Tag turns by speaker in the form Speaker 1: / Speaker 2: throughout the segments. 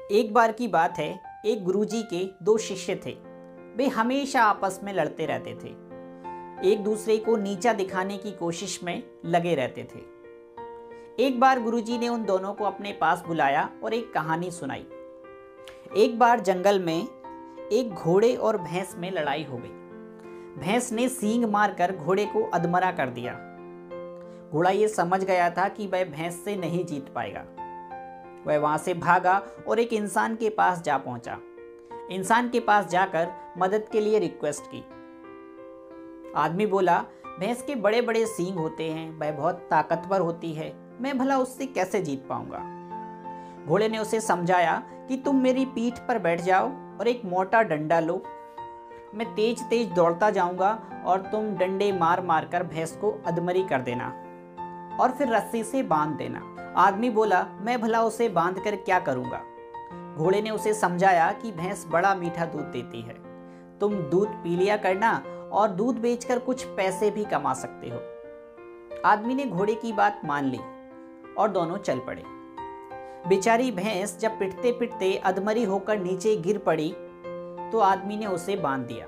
Speaker 1: एक बार की बात है, एक गुरुजी के दो शिष्य थे। वे हमेशा आपस में लड़ते रहते थे, एक दूसरे को नीचा दिखाने की कोशिश में लगे रहते थे। एक बार गुरुजी ने उन दोनों को अपने पास बुलाया और एक कहानी सुनाई। एक बार जंगल में एक घोड़े और भैंस में लड़ाई हो गई। भैंस ने सींग मारकर घोड़े को अधमरा कर दिया। घोड़ा ये समझ गया था कि वह भैंस से नहीं जीत पाएगा। वह वहां से भागा और एक इंसान के पास जा पहुंचा। इंसान के पास जाकर मदद के लिए रिक्वेस्ट की। आदमी बोला, भैंस के बड़े बड़े सींग होते हैं, वह बहुत ताकतवर होती है, मैं भला उससे कैसे जीत पाऊंगा। घोड़े ने उसे समझाया कि तुम मेरी पीठ पर बैठ जाओ और एक मोटा डंडा लो। मैं तेज तेज दौड़ता जाऊंगा और तुम डंडे मार मार कर भैंस को अधमरी कर देना और फिर रस्सी से बांध देना। आदमी बोला, मैं भला उसे बांध कर क्या करूंगा। घोड़े ने उसे समझाया कि भैंस बड़ा मीठा दूध देती है, तुम दूध पी लिया करना और दूध बेचकर कुछ पैसे भी कमा सकते हो। आदमी ने घोड़े की बात मान ली और दोनों चल पड़े। बेचारी भैंस जब पिटते पिटते अधमरी होकर नीचे गिर पड़ी तो आदमी ने उसे बांध दिया।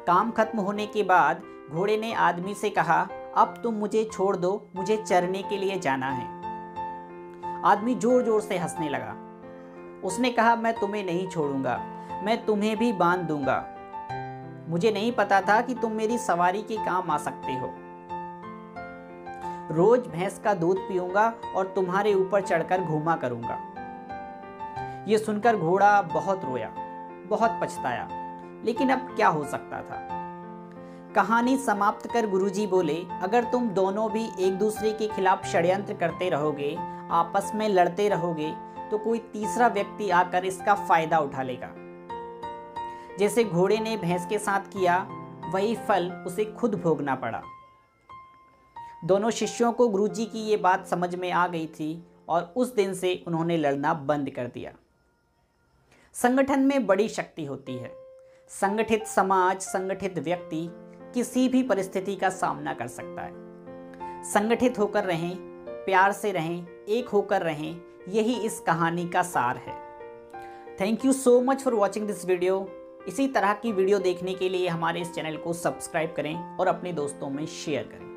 Speaker 1: काम खत्म होने के बाद घोड़े ने आदमी से कहा, अब तुम मुझे छोड़ दो, मुझे चरने के लिए जाना है। आदमी जोर जोर से हंसने लगा। उसने कहा, मैं तुम्हें नहीं छोड़ूंगा, मैं तुम्हें भी बांध दूंगा। मुझे नहीं पता था कि तुम मेरी सवारी के काम आ सकते हो। रोज भैंस का दूध पीऊंगा और तुम्हारे ऊपर चढ़कर घूमा करूंगा। यह सुनकर घोड़ा बहुत रोया, बहुत पछताया, लेकिन अब क्या हो सकता था। कहानी समाप्त कर गुरुजी बोले, अगर तुम दोनों भी एक दूसरे के खिलाफ षड्यंत्र करते रहोगे, आपस में लड़ते रहोगे, तो कोई तीसरा व्यक्ति आकर इसका फायदा उठा लेगा। जैसे घोड़े ने भैंस के साथ किया, वही फल उसे खुद भोगना पड़ा। दोनों शिष्यों को गुरुजी की ये बात समझ में आ गई थी और उस दिन से उन्होंने लड़ना बंद कर दिया। संगठन में बड़ी शक्ति होती है। संगठित समाज, संगठित व्यक्ति किसी भी परिस्थिति का सामना कर सकता है। संगठित होकर रहें, प्यार से रहें, एक होकर रहें, यही इस कहानी का सार है। Thank you so much for watching this video. इसी तरह की वीडियो देखने के लिए हमारे इस चैनल को सब्सक्राइब करें और अपने दोस्तों में शेयर करें।